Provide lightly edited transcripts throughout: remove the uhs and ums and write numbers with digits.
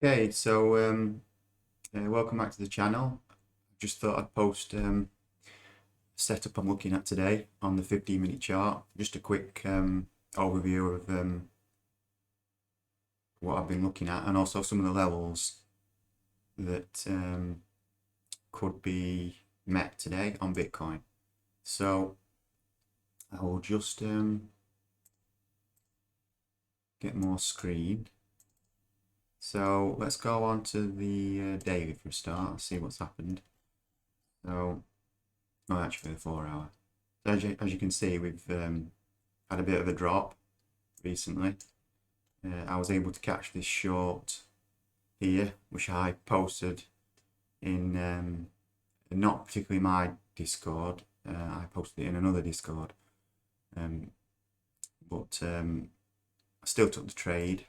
Okay, so welcome back to the channel. Just thought I'd post setup I'm looking at today on the 15-minute chart. Just a quick overview of what I've been looking at, and also some of the levels that could be met today on Bitcoin. So I will just get more screen. So let's go on to the daily for a start, see what's happened. So, oh, actually the 4 hour. So as you can see, we've had a bit of a drop recently. I was able to catch this short here, which I posted in not particularly my Discord. I posted it in another Discord, but I still took the trade.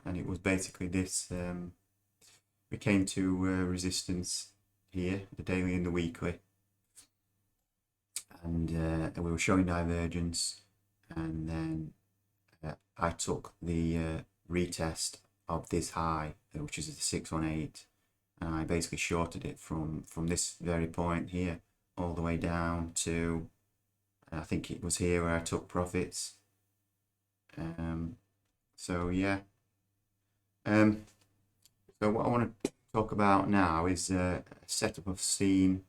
And it was basically this, we came to resistance here, the daily and the weekly, and we were showing divergence, and then I took the retest of this high, which is the 618, and I basically shorted it from this very point here all the way down to, I think it was here where I took profits. So yeah. So what I want to talk about now is a setup I've seen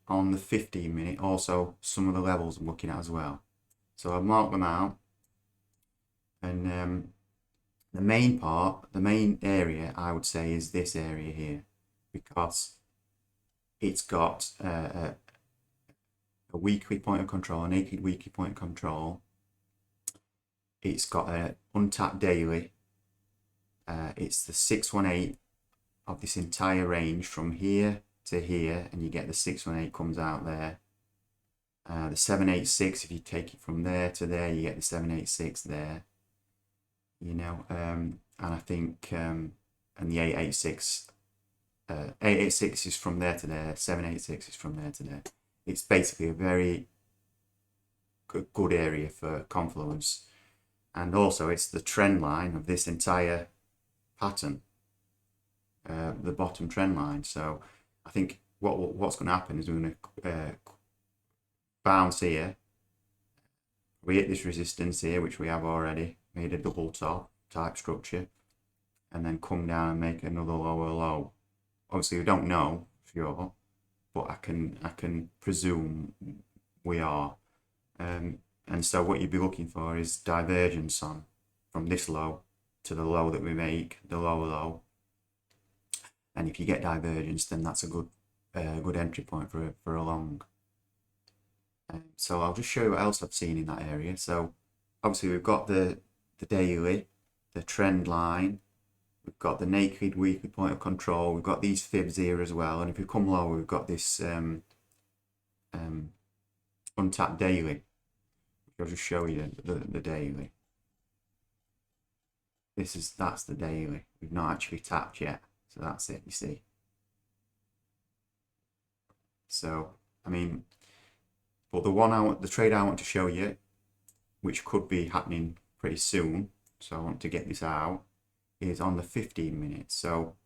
on the 15-minute, also some of the levels I'm looking at as well. So I've marked them out, and the main area I would say is this area here, because it's got a weekly point of control, a naked weekly point of control. It's got an untapped daily. It's the 618 of this entire range from here to here, and you get the 618 comes out there. The 786, if you take it from there to there, you get the 786 there. You know, and I think, and the 886, 886 is from there to there, 786 is from there to there. It's basically a very good area for confluence, and also it's the trend line of this entire pattern, the bottom trend line. So I think what's going to happen is we're going to bounce here. We hit this resistance here, which we have already made a double top type structure, and then come down and make another lower low. Obviously we don't know for sure, but I can presume we are. And so what you'd be looking for is divergence on from this low to the low that we make, the lower low. And if you get divergence, then that's a good entry point for a long. So I'll just show you what else I've seen in that area. So obviously we've got the daily, the trend line, we've got the naked weekly point of control, we've got these fibs here as well, and if we come lower, we've got this untapped daily. I'll just show you the daily. That's the daily. We've not actually tapped yet, so that's it. You see. So I mean, but the trade I want to show you, which could be happening pretty soon, so I want to get this out, is on the 15 minutes. So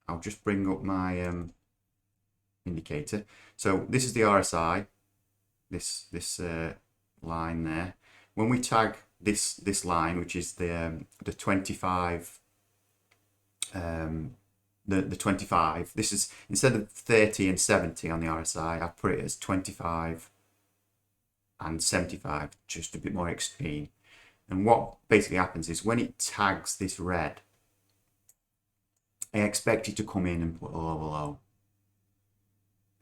I'll just bring up my indicator. So this is the RSI. This line there. When we tag this line, which is the 25, the 25. This is, instead of 30 and 70 on the RSI, I put it as 25 and 75, just a bit more extreme. And what basically happens is when it tags this red, I expect it to come in and put a lower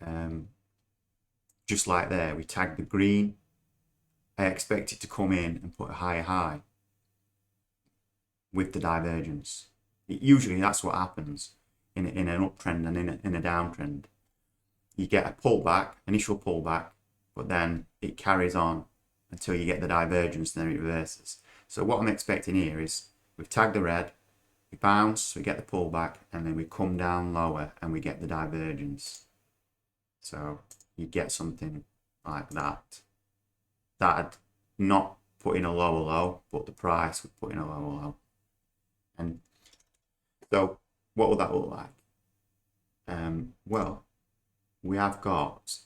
low. Just like there, we tag the green. I expect it to come in and put a higher high with the divergence. Usually that's what happens in an uptrend and in a downtrend. You get a pullback, initial pullback, but then it carries on until you get the divergence, and then it reverses. So what I'm expecting here is we've tagged the red, we bounce, we get the pullback, and then we come down lower and we get the divergence. So you get something like that. That'd not put in a lower low, but the price would put in a lower low. And so what will that look like? Well, we have got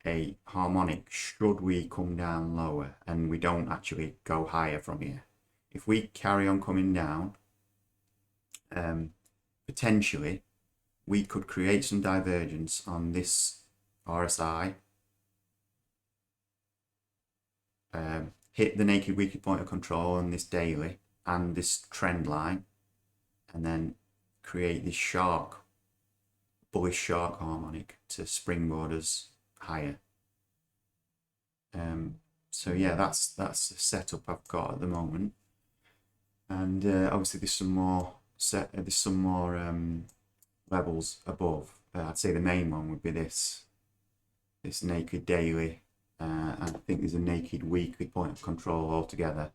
a harmonic should we come down lower and we don't actually go higher from here. If we carry on coming down, potentially we could create some divergence on this RSI, hit the naked weekly point of control on this daily and this trend line, and then create this bullish shark harmonic to springboard us higher. So yeah, that's the setup I've got at the moment, and obviously there's some more levels above. I'd say the main one would be this naked daily, and I think there's a naked weekly point of control altogether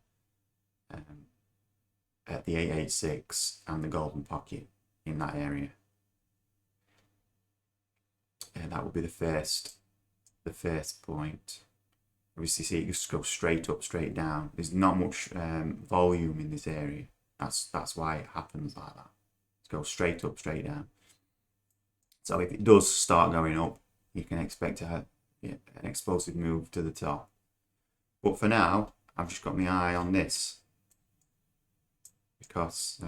at the 886 and the golden pocket in that area. That would be the first point. Obviously, see, it just goes straight up, straight down. There's not much volume in this area. That's why it happens like that. It goes straight up, straight down. So if it does start going up, you can expect to have an explosive move to the top. But for now, I've just got my eye on this because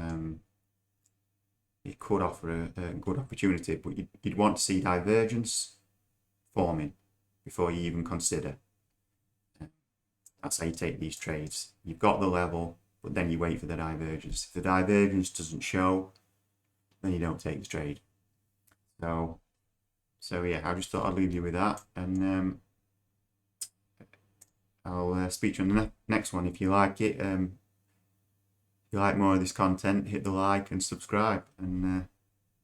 it could offer a good opportunity, but you'd want to see divergence forming before you even consider. That's how you take these trades. You've got the level, but then you wait for the divergence. If the divergence doesn't show, then you don't take the trade. So yeah, I just thought I'd leave you with that, and I'll speak to you on the next one. If you like it, if you like more of this content, hit the like and subscribe, and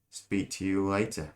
speak to you later.